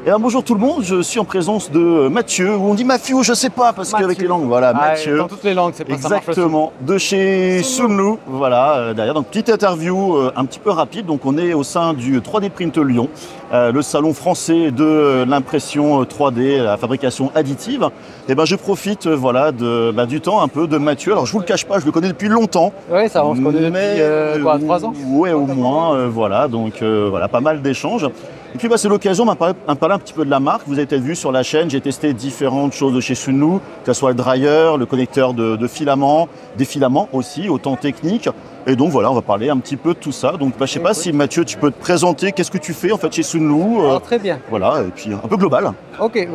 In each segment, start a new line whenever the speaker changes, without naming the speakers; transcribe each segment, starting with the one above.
Et bien, bonjour tout le monde, je suis en présence de Mathieu, ou on dit Mathieu, je sais pas, parce qu'avec les langues, voilà, Mathieu.
Dans toutes les langues, c'est pas ça.
Exactement, de chez Sunlu, voilà, derrière. Donc, petite interview un petit peu rapide. Donc, on est au sein du 3D Print Lyon, le salon français de l'impression 3D, la fabrication additive. Et ben, je profite, voilà, du temps un peu de Mathieu. Alors, je vous le cache pas, je le connais depuis longtemps.
Oui, ça, on se connaît depuis quoi, 3 ans.
Ouais, au moins, voilà. Donc, voilà, pas mal d'échanges. Et puis c'est l'occasion de me parler un petit peu de la marque. Vous avez peut-être vu sur la chaîne, j'ai testé différentes choses de chez Sunlu, que ce soit le dryer, le connecteur de filaments, des filaments aussi, autant techniques. Et donc voilà, on va parler un petit peu de tout ça. Donc je sais pas si Mathieu, tu peux te présenter, qu'est-ce que tu fais en fait chez Sunlu
Très bien.
Voilà, et puis un peu global.
Ok,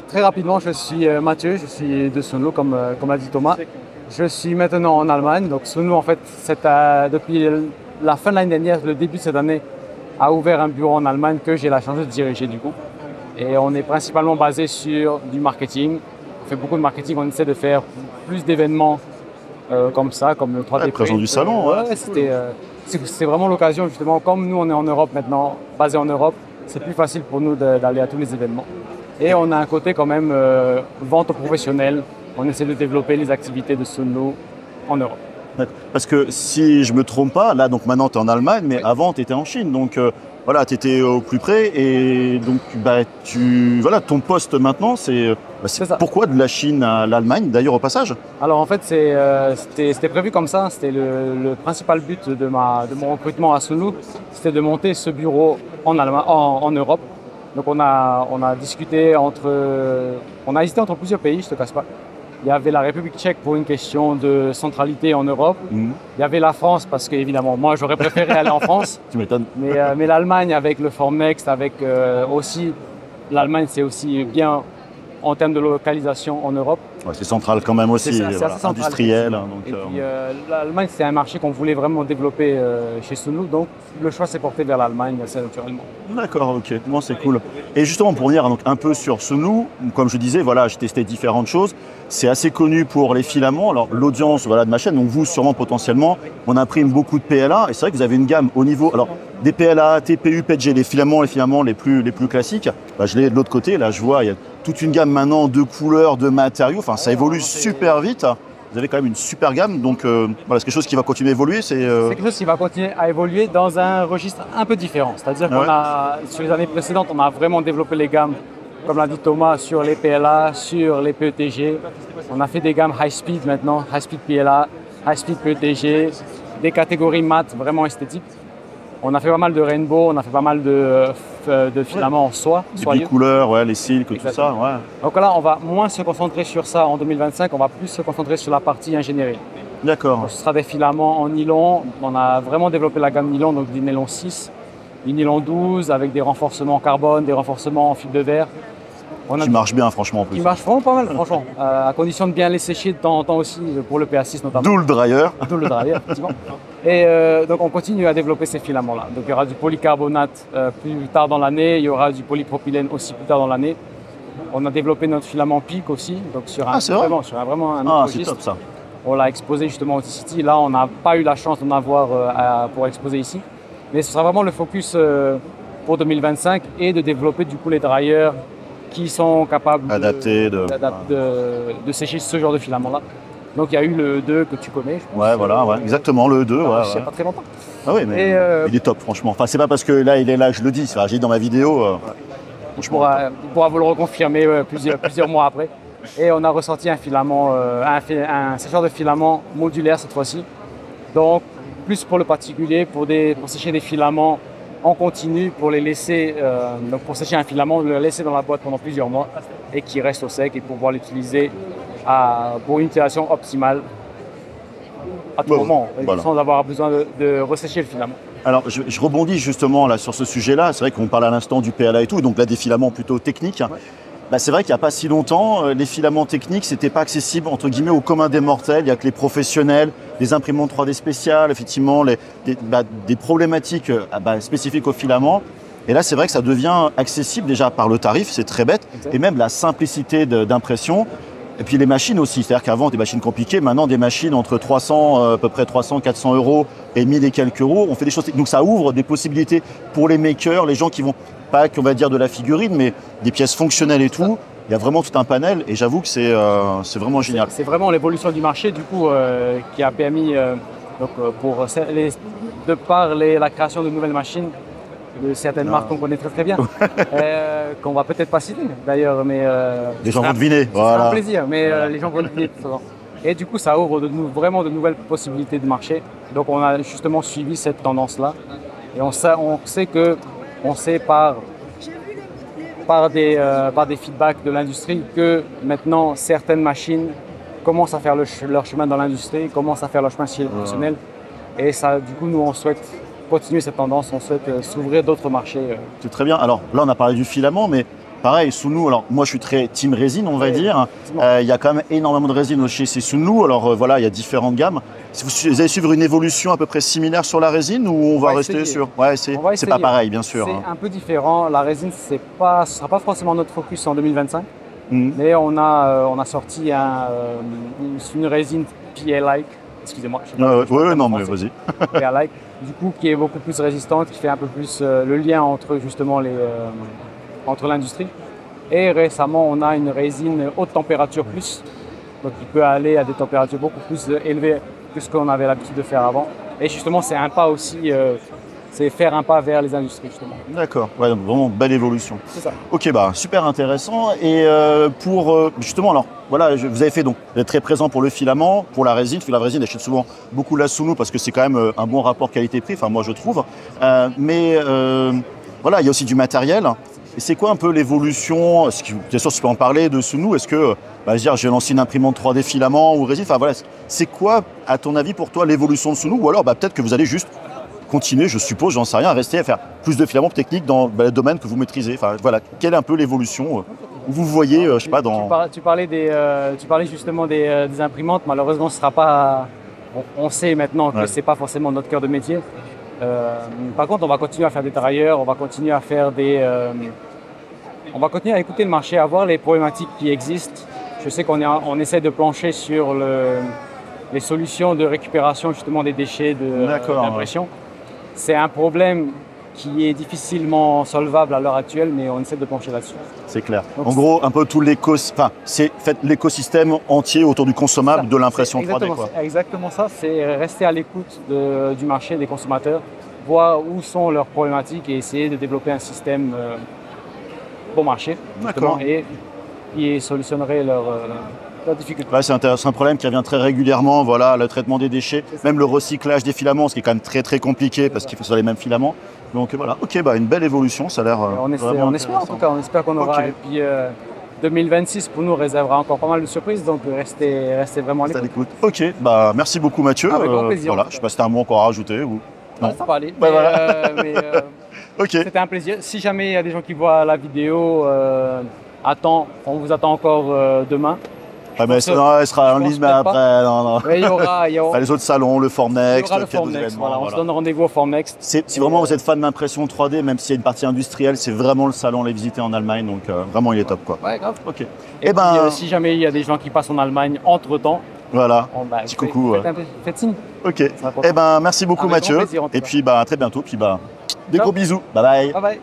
très rapidement, je suis Mathieu, je suis de Sunlu comme a dit Thomas. Je suis maintenant en Allemagne, donc Sunlu en fait, depuis la fin de l'année dernière, le début de cette année, a ouvert un bureau en Allemagne que j'ai la chance de diriger du coup. Et on est principalement basé sur du marketing. On fait beaucoup de marketing, on essaie de faire plus d'événements comme ça, comme le 3D Print.
Présent du salon,
c'est vraiment l'occasion justement, comme nous on est en Europe maintenant, basé en Europe, c'est plus facile pour nous d'aller à tous les événements. Et on a un côté quand même vente aux professionnels, on essaie de développer les activités de Sunlu en Europe.
Parce que si je me trompe pas, là donc maintenant tu es en Allemagne, mais avant tu étais en Chine, donc voilà, tu étais au plus près et donc ton poste maintenant c'est pourquoi de la Chine à l'Allemagne d'ailleurs au passage?
Alors en fait c'était prévu comme ça, c'était le principal but de mon recrutement à Sunlu, c'était de monter ce bureau en Allemagne, en Europe. Donc on a discuté on a hésité entre plusieurs pays, je te casse pas. Il y avait la République tchèque pour une question de centralité en Europe. Il y avait la France parce qu'évidemment, moi, j'aurais préféré aller en France.
Tu m'étonnes.
Mais l'Allemagne avec le Formnext, avec aussi... L'Allemagne, c'est aussi bien en termes de localisation en Europe.
Ouais, c'est central quand même aussi,
c'est
industriel.
Donc, l'Allemagne, c'est un marché qu'on voulait vraiment développer chez Sunlu. Donc, le choix s'est porté vers l'Allemagne assez naturellement. D'accord,
ok. Moi, c'est cool. Et justement, pour revenir donc, un peu sur Sunlu, comme je disais, voilà, j'ai testé différentes choses. C'est assez connu pour les filaments. Alors, l'audience de ma chaîne, donc vous, sûrement, potentiellement, on imprime beaucoup de PLA. Et c'est vrai que vous avez une gamme au niveau... Alors, des PLA, TPU, PETG, les filaments les plus classiques. Je l'ai de l'autre côté. Là, je vois, il y a toute une gamme maintenant de couleurs, de matériaux. Enfin, ça évolue super vite. Vous avez quand même une super gamme. Donc, c'est quelque chose qui va continuer à évoluer.
C'est quelque chose qui va continuer à évoluer dans un registre un peu différent. C'est-à-dire sur les années précédentes, on a vraiment développé les gammes, comme l'a dit Thomas, sur les PLA, sur les PETG. On a fait des gammes high speed maintenant, high speed PLA, high speed PETG, des catégories mat vraiment esthétiques. On a fait pas mal de rainbow, on a fait pas mal de filaments en soie.
Des couleurs, les silks, tout ça. Ouais.
Donc là, on va moins se concentrer sur ça en 2025, on va plus se concentrer sur la partie ingénierie.
D'accord.
Ce sera des filaments en nylon. On a vraiment développé la gamme nylon, donc du nylon 6, du nylon 12 avec des renforcements en carbone, des renforcements en fibre de verre.
Qui marche bien, franchement, en plus.
Qui marche vraiment pas mal, franchement. À condition de bien les sécher de temps en temps aussi, pour le PA6 notamment.
D'où le dryer.
D'où le dryer, effectivement. Et donc, on continue à développer ces filaments-là. Donc, il y aura du polycarbonate plus tard dans l'année. Il y aura du polypropylène aussi plus tard dans l'année. On a développé notre filament PIC aussi. Donc, sur un autre registre.
C'est top, ça.
On l'a exposé justement au T-City. Là, on n'a pas eu la chance d'en avoir pour exposer ici. Mais ce sera vraiment le focus pour 2025 et de développer du coup les dryers qui sont capables de sécher ce genre de filament-là. Donc il y a eu le E2 que tu connais, je pense.
Exactement, le E2.
Il n'y a pas très longtemps.
Ah oui, mais il est top, franchement. Enfin, c'est pas parce que là, il est là, je le dis. J'ai dit dans ma vidéo.
Il pourra vous le reconfirmer plusieurs mois après. Et on a ressorti un filament, un sécheur de filament modulaire cette fois-ci. Donc, plus pour le particulier, pour sécher des filaments en continu, pour les laisser, donc pour sécher un filament, le laisser dans la boîte pendant plusieurs mois et qui reste au sec et pouvoir l'utiliser pour une utilisation optimale à tout moment, sans avoir besoin de ressécher le filament.
Alors, je rebondis justement là, sur ce sujet-là. C'est vrai qu'on parle à l'instant du PLA et tout, donc là des filaments plutôt techniques. Ouais. C'est vrai qu'il n'y a pas si longtemps, les filaments techniques, c'était pas accessible entre guillemets au commun des mortels. Il n'y a que les professionnels, les imprimantes 3D spéciales, effectivement, des problématiques spécifiques aux filaments. Et là, c'est vrai que ça devient accessible déjà par le tarif, c'est très bête, et même la simplicité d'impression. Et puis les machines aussi, c'est-à-dire qu'avant des machines compliquées, maintenant des machines entre 300, à peu près 300, 400 euros et 1000 et quelques euros, on fait des choses. Donc ça ouvre des possibilités pour les makers, les gens qui vont, pas qu'on va dire de la figurine, mais des pièces fonctionnelles et tout. Il y a vraiment tout un panel et j'avoue que c'est vraiment génial.
C'est vraiment l'évolution du marché du coup qui a permis, de par la création de nouvelles machines, de certaines marques qu'on connaît très très bien, qu'on va peut-être pas citer d'ailleurs, mais
les gens vont deviner.
Voilà. C'est un plaisir, mais les gens vont deviner. Et du coup, ça ouvre vraiment de nouvelles possibilités de marché. Donc, on a justement suivi cette tendance-là, et on sait par des feedbacks de l'industrie que maintenant certaines machines commencent à faire leur chemin dans l'industrie, commencent à faire leur chemin chez les professionnels, et ça, du coup, nous on souhaite continuer cette tendance, on souhaite s'ouvrir d'autres marchés.
C'est très bien. Alors là, on a parlé du filament, mais pareil, Sunnu, alors moi je suis très team résine, on va dire. Il y a quand même énormément de résine chez Sunnu. Alors voilà, il y a différentes gammes. Vous allez suivre une évolution à peu près similaire sur la résine ou on va rester sur... Ouais, c'est pas pareil, bien sûr.
C'est un peu différent. La résine, ce ne sera pas forcément notre focus en 2025. Mais on a sorti une résine PA-like. Excusez-moi.
Oui, non, mais vas-y.
PA-like. Du coup, qui est beaucoup plus résistante, qui fait un peu plus le lien entre justement entre l'industrie. Et récemment, on a une résine haute température plus, donc qui peut aller à des températures beaucoup plus élevées que ce qu'on avait l'habitude de faire avant. Et justement, c'est un pas aussi, c'est faire un pas vers les industries justement.
D'accord, ouais, donc vraiment belle évolution.
C'est ça.
Ok, bah super intéressant. Et pour justement, alors voilà, vous avez fait donc d'être très présent pour le filament, pour la résine. La résine, j'achète souvent beaucoup la Sunnu parce que c'est quand même un bon rapport qualité-prix. Enfin, moi je trouve. Mais voilà, il y a aussi du matériel. Et c'est quoi un peu l'évolution? Bien sûr, tu peux en parler de Sunnu. Est-ce que, j'ai lancé une imprimante 3D filament ou résine? Enfin voilà, c'est quoi, à ton avis, pour toi, l'évolution de Sunnu? Ou alors, peut-être que vous allez juste continuer, je suppose, j'en sais rien, à rester à faire plus de filaments techniques dans le domaine que vous maîtrisez. Enfin voilà, quelle est un peu l'évolution où vous voyez, je sais pas, dans...
Tu parlais justement des imprimantes. Malheureusement, ce sera pas. On sait maintenant que c'est pas forcément notre cœur de métier. Par contre, on va continuer à faire des tirailleurs, on va continuer à faire on va continuer à écouter le marché, à voir les problématiques qui existent. Je sais qu'on essaie de plancher sur les solutions de récupération justement des déchets d'impression. C'est un problème qui est difficilement solvable à l'heure actuelle, mais on essaie de plancher là-dessus.
C'est clair. Donc, en gros, un peu tout l'écosystème entier autour du consommable de l'impression 3D.
C'est exactement ça, c'est rester à l'écoute du marché, des consommateurs, voir où sont leurs problématiques et essayer de développer un système bon marché, justement, et qui solutionnerait leurs difficultés.
Ouais, c'est un problème qui revient très régulièrement, voilà, le traitement des déchets, même le recyclage des filaments, ce qui est quand même très très compliqué parce qu'il faut sur les mêmes filaments. Donc voilà, ok, une belle évolution, ça a l'air vraiment
on espère en tout cas, on espère qu'on aura. Et puis 2026 pour nous réservera encore pas mal de surprises, donc restez vraiment à l'écoute.
Ok, merci beaucoup Mathieu.
Avec grand plaisir.
Voilà, je ne sais pas si tu as un mot encore à rajouter ou...
Non, ça va aller.
Okay.
C'était un plaisir. Si jamais il y a des gens qui voient la vidéo, on vous attend encore demain.
Elle sera en ligne, mais après, non.
Mais il y aura
les autres salons, le Formnext,
voilà, on se donne rendez-vous au Formnext.
Si vraiment vous êtes fan d'impression 3D, même s'il y a une partie industrielle, c'est vraiment le salon à les visiter en Allemagne, donc vraiment il est top quoi.
Ouais, grave.
Ok.
Et puis, si jamais il y a des gens qui passent en Allemagne entre-temps,
voilà, petit coucou.
Faites signe.
Ok. Merci beaucoup Mathieu. Et puis à très bientôt. Puis des gros bisous. Bye bye.
Bye bye.